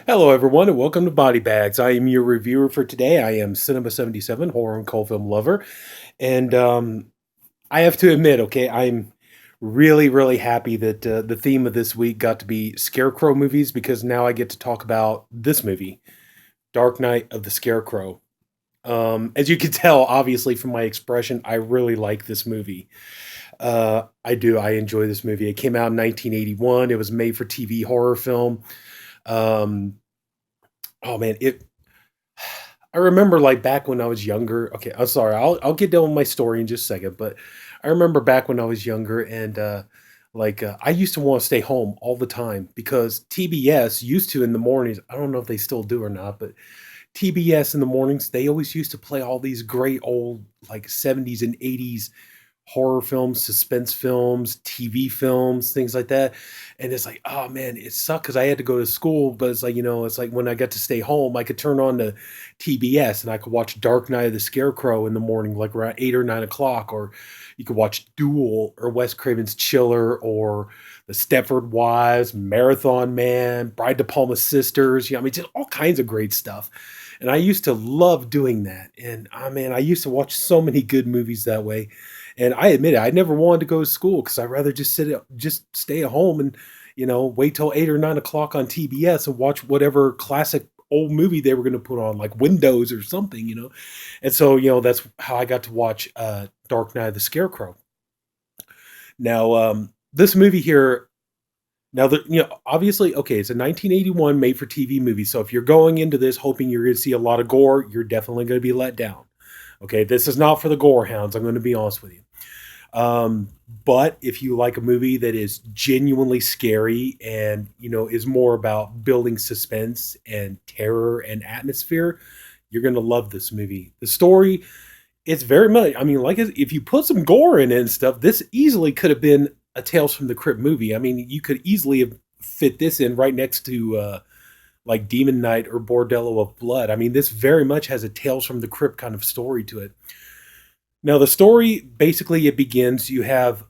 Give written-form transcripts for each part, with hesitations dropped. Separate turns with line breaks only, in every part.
Hello, everyone, and welcome to Body Bags. I am your reviewer for today. I am Sinema77, horror and cult film lover. And I have to admit, okay, I'm really, really happy that the theme of this week got to be Scarecrow movies because now I get to talk about this movie, Dark Knight of the Scarecrow. As you can tell, obviously, from my expression, I really like this movie. I do. I enjoy this movie. It came out in 1981. It was made for TV horror film. Um, oh man, it I remember like back when I was younger. Okay, I'm sorry. I'll get done with my story in just a second, but I remember back when I was younger and I used to want to stay home all the time because TBS used to in the mornings. I don't know if they still do or not, but TBS in the mornings, they always used to play all these great old like 70s and 80s horror films, suspense films, TV films, things like that. And it's like, oh man, it sucked because I had to go to school, but it's like, it's like when I got to stay home, I could turn on the TBS and I could watch Dark Knight of the Scarecrow in the morning, like around 8 or 9 o'clock, or you could watch Duel or Wes Craven's Chiller or The Stepford Wives, Marathon Man, Bride De Palma's Sisters. I mean, just all kinds of great stuff. And I used to love doing that. And man, I used to watch so many good movies that way. And I admit it, I never wanted to go to school because I'd rather just stay at home and wait till 8 or 9 o'clock on TBS and watch whatever classic old movie they were going to put on, like Windows or something. And so that's how I got to watch Dark Knight of the Scarecrow. Now, this movie here, now that obviously, okay, it's a 1981 made-for-TV movie. So if you're going into this hoping you're going to see a lot of gore, you're definitely going to be let down. Okay, this is not for the gore hounds. I'm going to be honest with you. Um, but if you like a movie that is genuinely scary and is more about building suspense and terror and atmosphere, you're going to love this movie. The story, it's very much. I mean, like if you put some gore in it and stuff, this easily could have been a Tales from the Crypt movie. I mean, you could easily have fit this in right next to like Demon Knight or Bordello of Blood. I mean, this very much has a Tales from the Crypt kind of story to it. Now, the story basically it begins. You have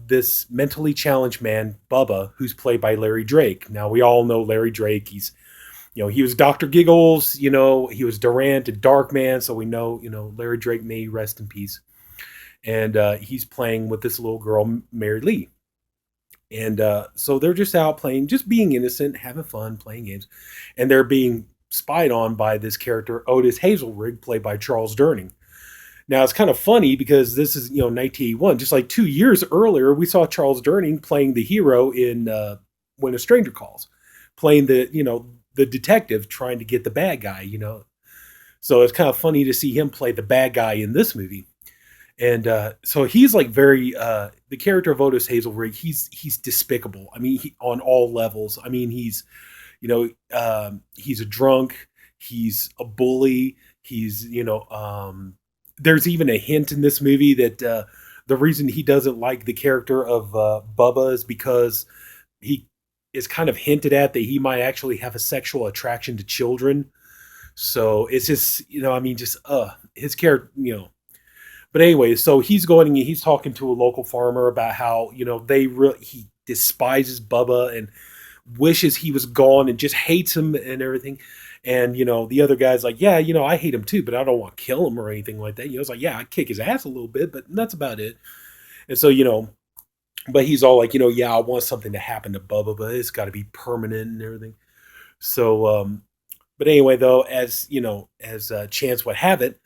this mentally challenged man, Bubba, who's played by Larry Drake. Now, we all know Larry Drake. He was Doctor Giggles. He was Durant and Darkman. So we know, Larry Drake may rest in peace. And he's playing with this little girl, Mary Lee. And so they're just out playing, just being innocent, having fun, playing games, and they're being spied on by this character, Otis Hazelrig, played by Charles Durning. Now it's kind of funny because this is 1981, just like 2 years earlier we saw Charles Durning playing the hero in When a Stranger Calls, playing the detective trying to get the bad guy. So it's kind of funny to see him play the bad guy in this movie. And so he's like very the character of Otis Hazelrig. He's despicable. I mean, on all levels. I mean, he's a drunk. He's a bully. There's even a hint in this movie that the reason he doesn't like the character of Bubba is because he is kind of hinted at that he might actually have a sexual attraction to children. So it's just, I mean, just his character. But anyway, so he's going and he's talking to a local farmer about how he despises Bubba and wishes he was gone and just hates him and everything. And the other guy's like, yeah, I hate him too, but I don't want to kill him or anything like that. It's like, yeah, I kick his ass a little bit, but that's about it. And so but he's all like, yeah, I want something to happen to Bubba, but it's got to be permanent and everything. So, but anyway, though, as chance would have it,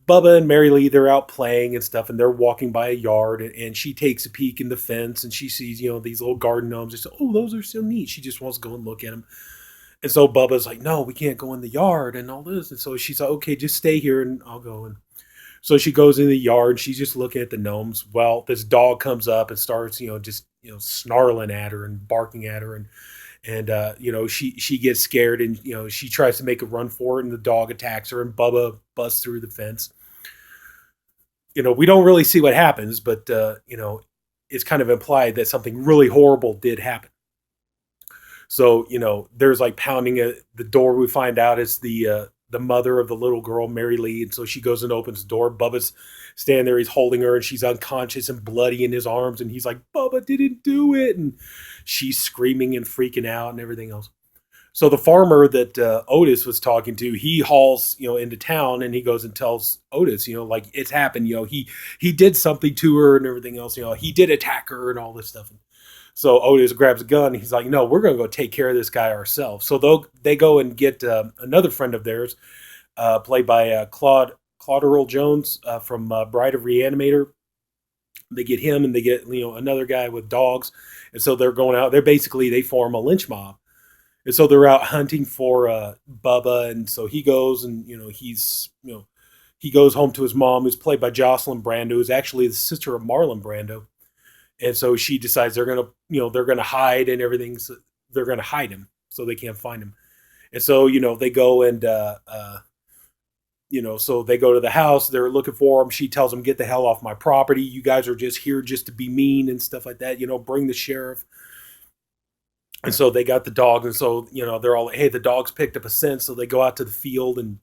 Bubba and Mary Lee, they're out playing and stuff, and they're walking by a yard, and she takes a peek in the fence, and she sees, these little garden gnomes. And so, oh, those are so neat. She just wants to go and look at them. And so Bubba's like, no, we can't go in the yard and all this. And so she's like, okay, just stay here and I'll go. And so she goes in the yard. And she's just looking at the gnomes. Well, this dog comes up and starts, snarling at her and barking at her. And she gets scared and, she tries to make a run for it. And the dog attacks her and Bubba busts through the fence. We don't really see what happens, but, it's kind of implied that something really horrible did happen. So, there's like pounding at the door. We find out it's the mother of the little girl, Mary Lee. And so she goes and opens the door. Bubba's standing there. He's holding her and she's unconscious and bloody in his arms. And he's like, Bubba didn't do it. And she's screaming and freaking out and everything else. So the farmer that Otis was talking to, he hauls, into town, and he goes and tells Otis, like it's happened. He did something to her and everything else. He did attack her and all this stuff. So Otis grabs a gun. And he's like, "No, we're going to go take care of this guy ourselves." So they go and get another friend of theirs, played by Claude Earl Jones from Bride of Reanimator. They get him, and they get another guy with dogs, and so they're going out. They form a lynch mob, and so they're out hunting for Bubba, and so he goes, and he goes home to his mom, who's played by Jocelyn Brando, who's actually the sister of Marlon Brando, and so she decides they're gonna hide and everything. So they're gonna hide him so they can't find him, and so they go and so they go to the house. They're looking for him. She tells them, "Get the hell off my property. You guys are just here just to be mean and stuff like that. Bring the sheriff." And so they got the dog, and so they're all like, "Hey, the dog's picked up a scent." So they go out to the field, and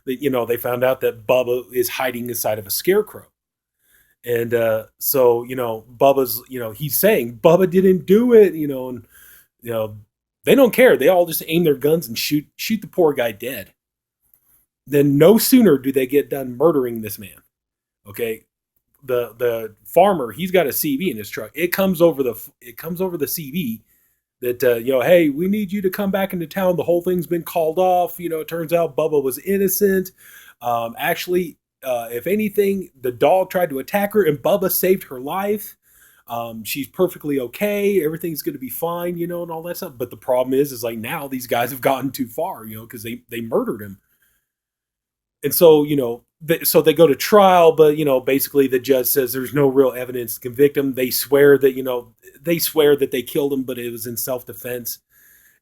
they found out that Bubba is hiding inside of a scarecrow. And so Bubba's he's saying Bubba didn't do it, and you know they don't care. They all just aim their guns and shoot the poor guy dead. Then no sooner do they get done murdering this man, okay, the farmer, he's got a CB in his truck. It comes over the CB that hey, we need you to come back into town. The whole thing's been called off. It turns out Bubba was innocent. Actually, if anything, the dog tried to attack her, and Bubba saved her life. She's perfectly okay. Everything's going to be fine, and all that stuff. But the problem is like now these guys have gotten too far, because they murdered him. And so, so they go to trial, but basically the judge says there's no real evidence to convict him. They swear that they killed him, but it was in self-defense.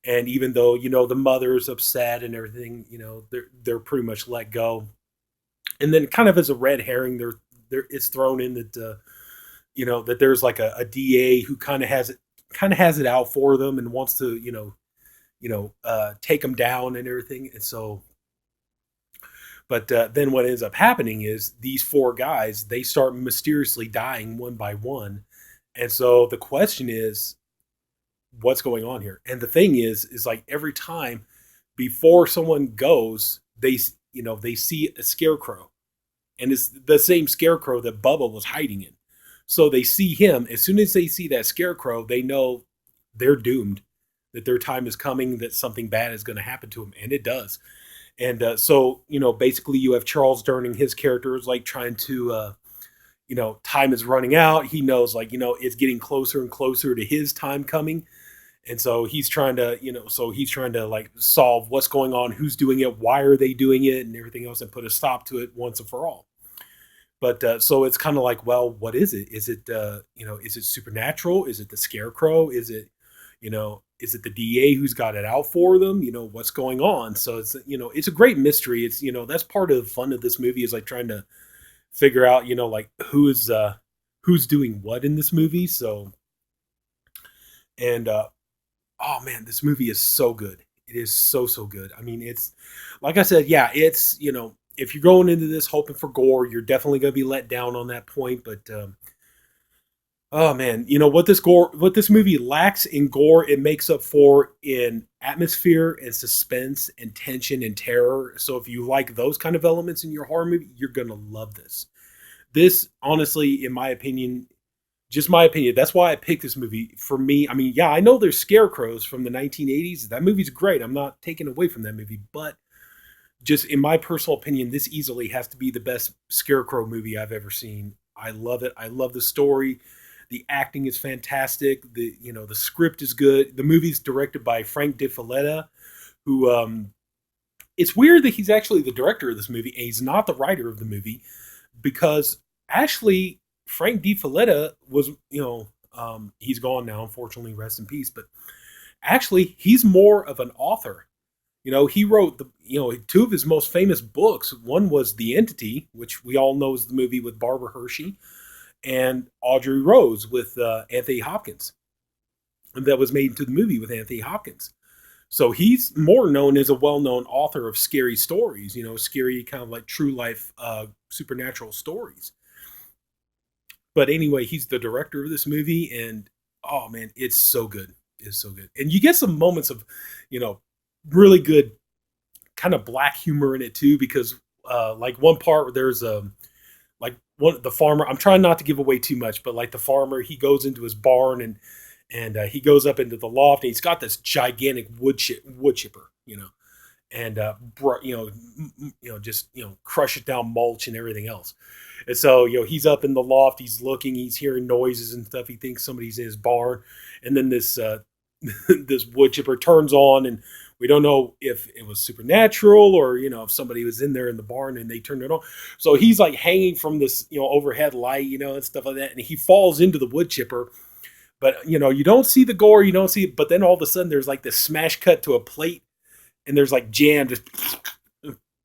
And even though the mother's upset and everything, they're pretty much let go. And then, kind of as a red herring, it's thrown in that that there's like a DA who kind of has it out for them and wants to take them down and everything. And so. But then what ends up happening is these four guys, they start mysteriously dying one by one. And so the question is, what's going on here? And the thing is like every time before someone goes, they see a scarecrow. And it's the same scarecrow that Bubba was hiding in. So they see him. As soon as they see that scarecrow, they know they're doomed, that their time is coming, that something bad is going to happen to them. And it does. And so, basically you have Charles Durning, his character is like trying to, time is running out. He knows like, it's getting closer and closer to his time coming. And so he's trying to like solve what's going on, who's doing it, why are they doing it, and everything else, and put a stop to it once and for all. But so it's kind of like, well, what is it? Is it, is it supernatural? Is it the scarecrow? Is it the DA who's got it out for them? What's going on? So it's a great mystery. It's, that's part of the fun of this movie is like trying to figure out, like who's doing what in this movie. So, and, oh man, this movie is so good. It is so, so good. I mean, it's like I said, yeah, it's, if you're going into this hoping for gore, you're definitely going to be let down on that point. But, oh man, what this movie lacks in gore, it makes up for in atmosphere and suspense and tension and terror. So if you like those kind of elements in your horror movie, you're gonna love this. This, honestly, in my opinion, just my opinion, that's why I picked this movie. For me, I mean, yeah, I know there's Scarecrows from the 1980s. That movie's great. I'm not taking away from that movie, but just in my personal opinion, this easily has to be the best Scarecrow movie I've ever seen. I love it. I love the story. The acting is fantastic. The script is good. The movie's directed by Frank DiFelitta, who it's weird that he's actually the director of this movie and he's not the writer of the movie, because actually Frank DiFelitta was he's gone now, unfortunately, rest in peace. But actually he's more of an author. He wrote two of his most famous books. One was The Entity, which we all know is the movie with Barbara Hershey, and Audrey Rose with Anthony Hopkins. And that was made into the movie with Anthony Hopkins. So he's more known as a well-known author of scary stories, scary kind of like true life supernatural stories. But anyway, he's the director of this movie, and oh man, it's so good. is so good, and you get some moments of, you know, really good kind of black humor in it too, because like one part where there's like one the farmer. I'm trying not to give away too much, but like the farmer, he goes into his barn and he goes up into the loft and he's got this gigantic wood chipper, you know, and just crush it down mulch and everything else. And so he's up in the loft, he's looking, he's hearing noises and stuff. He thinks somebody's in his barn, and then this this wood chipper turns on, and we don't know if it was supernatural or if somebody was in there in the barn and they turned it on. So he's like hanging from this overhead light, and stuff like that, and he falls into the wood chipper. But you don't see the gore, you don't see it, but then all of a sudden there's like this smash cut to a plate, and there's like jam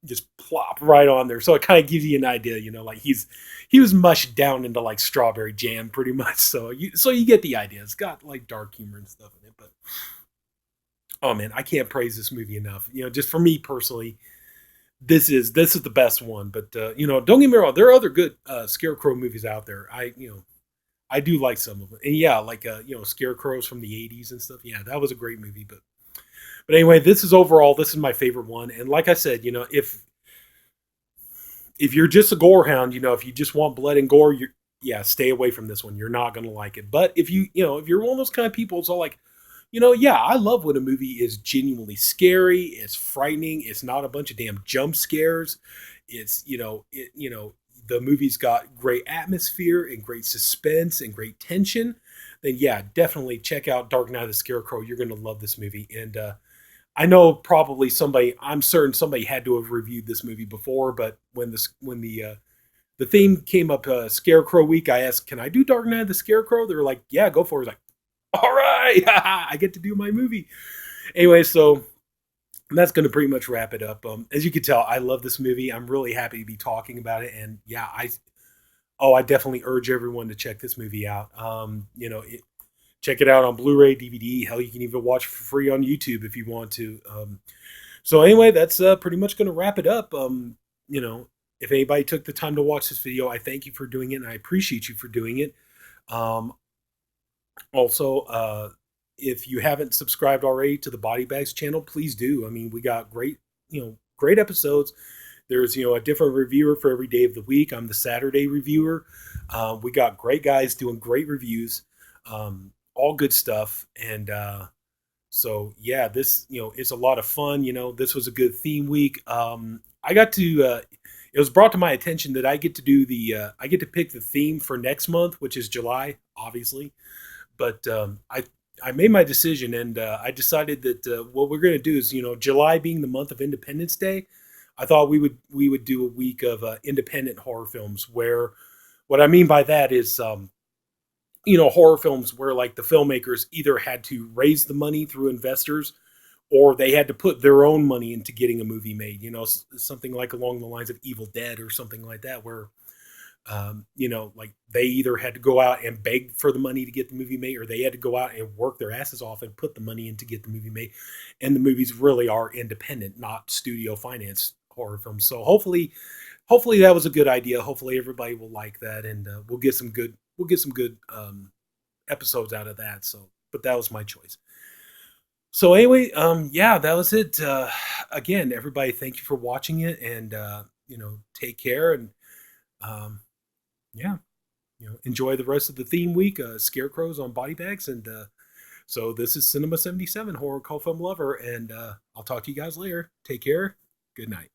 just plop right on there. So it kind of gives you an idea, like he was mushed down into like strawberry jam pretty much. So you get the idea. It's got like dark humor and stuff in it, but oh man, I can't praise this movie enough. Just for me personally, this is the best one. But don't get me wrong, there are other good Scarecrow movies out there. I do like some of them, and yeah, like Scarecrows from the '80s and stuff. Yeah, that was a great movie. But anyway, this is my favorite one. And like I said, if you're just a gore hound, if you just want blood and gore, stay away from this one. You're not gonna like it. But if if you're one of those kind of people, it's all like, yeah, I love when a movie is genuinely scary, it's frightening, it's not a bunch of damn jump scares. It's the movie's got great atmosphere and great suspense and great tension. Then yeah, definitely check out Dark Knight of the Scarecrow. You're gonna love this movie. And I know probably I'm certain somebody had to have reviewed this movie before, but when the theme came up, Scarecrow week, I asked, can I do Dark Knight of the Scarecrow? They were like, yeah, go for it. I was like, all right, I get to do my movie. Anyway, so that's going to pretty much wrap it up. As you can tell, I love this movie. I'm really happy to be talking about it. And yeah, I definitely urge everyone to check this movie out. Check it out on Blu-ray, DVD. Hell, you can even watch for free on YouTube if you want to. So anyway, that's pretty much going to wrap it up. If anybody took the time to watch this video, I thank you for doing it, and I appreciate you for doing it. Also, if you haven't subscribed already to the Body Bags channel, please do. I mean, we got great episodes. There's, a different reviewer for every day of the week. I'm the Saturday reviewer. We got great guys doing great reviews. All good stuff. And so yeah, this it's a lot of fun. This was a good theme week. I got to it was brought to my attention that I get to pick the theme for next month, which is July, obviously. But I made my decision, and I decided that what we're going to do is, July being the month of Independence Day, I thought we would do a week of independent horror films. Where what I mean by that is horror films where like the filmmakers either had to raise the money through investors, or they had to put their own money into getting a movie made. Something like along the lines of Evil Dead or something like that, where like they either had to go out and beg for the money to get the movie made, or they had to go out and work their asses off and put the money in to get the movie made. And the movies really are independent, not studio financed horror films. So hopefully that was a good idea. Hopefully everybody will like that, and we'll get some good episodes out of that. So, but that was my choice. So anyway, yeah, that was it. Again, everybody, thank you for watching it, and take care, and yeah, enjoy the rest of the theme week. Scarecrows on Body Bags, and so this is Sinema77, horror cult film lover, and I'll talk to you guys later. Take care. Good night.